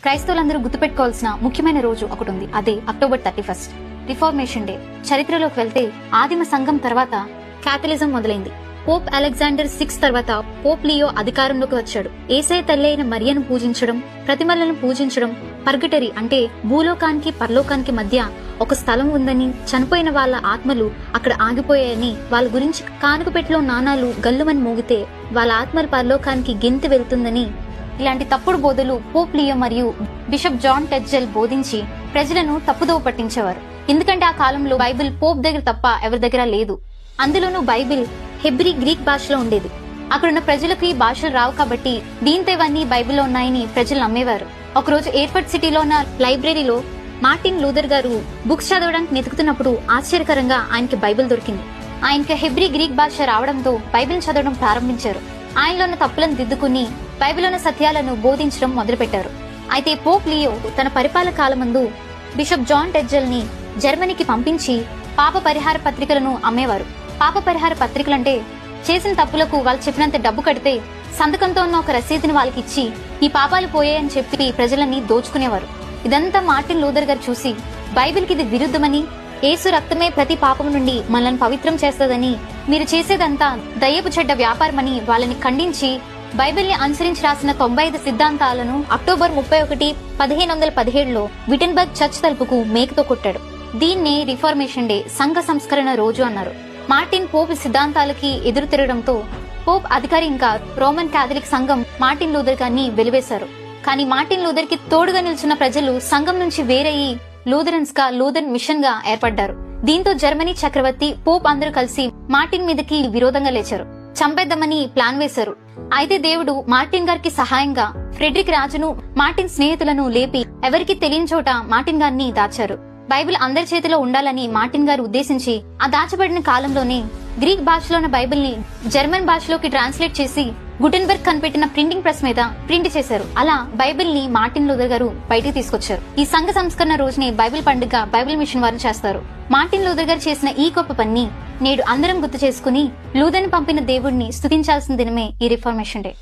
క్రైస్తవులందరూ గుర్తుపెట్టుకోవాల్సిన ముఖ్యమైన రోజు ఒకటి ఉంది. అదే అక్టోబర్ 31 రిఫార్మేషన్ డే. చరిత్రలోకి వెళ్తే ఆదిమ సంఘం తర్వాత క్యాథలిజం మొదలైంది. పోప్ అలెగ్జాండర్ 6 తర్వాత పోప్ లియో అధికారంలోకి వచ్చాడు. యేసయ్య తల్లి అయిన మరియను పూజించడం, ప్రతిమలను పూజించడం, పర్గటరీ అంటే భూలోకానికి పరలోకానికి మధ్య ఒక స్థలం ఉందని, చనిపోయిన వాళ్ళ ఆత్మలు అక్కడ ఆగిపోయాయని, వాళ్ళ గురించి కానుకపెట్టిలో నాణాలు గల్లుమని మోగితే వాళ్ళ ఆత్మలు పరలోకానికి గెంతి వెళ్తుందని, ఇలాంటి తప్పుడు బోధలు పోప్ లియో మరియు బిషప్ జాన్ టెడ్జెల్ బోధించి ప్రజలను తప్పుదోవ పట్టించేవారు. ఎందుకంటే ఆ కాలంలో బైబిల్ పోప్ దగ్గర తప్ప ఎవరి దగ్గర లేదు. అందులోనూ బైబిల్ హెబ్రీ గ్రీక్ భాషలో ఉండేది. అక్కడున్న ప్రజలకు ఈ భాషలు రావు కాబట్టి దీంతో ఇవన్నీ బైబిల్లో ఉన్నాయని ప్రజలు నమ్మేవారు. ఒకరోజు ఎయిర్పోర్ట్ సిటీలో ఉన్న లైబ్రరీలో మార్టిన్ లూథర్ గారు బుక్స్ చదవడానికి వెతుకుతున్నప్పుడు ఆశ్చర్యకరంగా ఆయనకి బైబిల్ దొరికింది. ఆయనకి హెబ్రీ గ్రీక్ భాష రావడంతో బైబిల్ చదవడం ప్రారంభించారు. ఆయనలో ఉన్న తప్పులను దిద్దుకుని బైబిల్లోని సత్యాలను బోధించడం మొదలుపెట్టారు. అయితే పోప్ లియో తన పరిపాలన కాలమందు బిషప్ జాన్ టెడ్జెల్ ని జర్మనీకి పంపించి పాప పరిహార పత్రికలను అమ్మేవారు. పాప పరిహార పత్రికలంటే చేసిన తప్పులకు వాళ్ళు చెప్పినంత డబ్బు కడితే సంతకంతో ఉన్న ఒక రసీదుని వాళ్ళకి ఇచ్చి ఈ పాపాలు పోయాయని చెప్పి ప్రజలని దోచుకునేవారు. ఇదంతా మార్టిన్ లూథర్ గారు చూసి బైబిల్కి ఇది విరుద్ధమని, యేసు రక్తమే ప్రతి పాపం నుండి మనల్ని పవిత్రం చేస్తుందని, మీరు చేసేదంతా దయ్యపు చెడ్డ వ్యాపారమని వాళ్ళని ఖండించి బైబిల్ని అనుసరించి రాసిన 95 సిద్ధాంతాలను అక్టోబర్ 31, 1517లో విటెన్బర్గ్ చర్చ్ తలుపుకు మేకతో కొట్టాడు. దీన్నే రిఫార్మేషన్ డే, సంఘ సంస్కరణ రోజు అన్నారు. మార్టిన్ పోప్ సిద్ధాంతాలకి ఎదురు తిరగడంతో పోప్ అధికారి ఇంకా రోమన్ క్యాథలిక్ సంఘం మార్టిన్ లూథర్ గారిని వెలివేశారు. కానీ మార్టిన్ లూథర్ కి తోడుగా నిల్చున్న ప్రజలు సంఘం నుంచి వేరయ్యి లూథరన్స్ గా లూథరన్ మిషన్ గా ఏర్పడ్డారు. దీంతో జర్మనీ చక్రవర్తి పోప్ అందరూ కలిసి మార్టిన్ మీదకి విరోధంగా లేచారు. చంపేద్దామని ప్లాన్ వేశారు. అయితే దేవుడు మార్టిన్ గారికి సహాయంగా ఫ్రెడరిక్ రాజును, మార్టిన్ స్నేహితులను లేపి ఎవరికి తెలియని చోట మార్టిన్ గారిని దాచారు. బైబిల్ అందరి చేతిలో ఉండాలని మార్టిన్ గారు ఉద్దేశించి ఆ దాచబడిన కాలంలోనే గ్రీక్ భాషలో ఉన్న బైబిల్ ని జర్మన్ భాషలోకి ట్రాన్స్లేట్ చేసి గుటెన్బర్గ్ కనిపెట్టిన ప్రింటింగ్ ప్రెస్ మీద ప్రింట్ చేశారు. అలా బైబిల్ ని మార్టిన్ లూథర్ గారు బయటికి తీసుకొచ్చారు. ఈ సంఘ సంస్కరణ రోజునే బైబిల్ పండుగ బైబిల్ మిషన్ వారు చేస్తారు. మార్టిన్ లూథర్ గారు చేసిన ఈ గొప్ప పని నేడు అందరం గుర్తు చేసుకుని లూథర్ ని పంపిన దేవుడిని స్తుతించాల్సిన దినమే ఈ రిఫార్మేషన్ డే.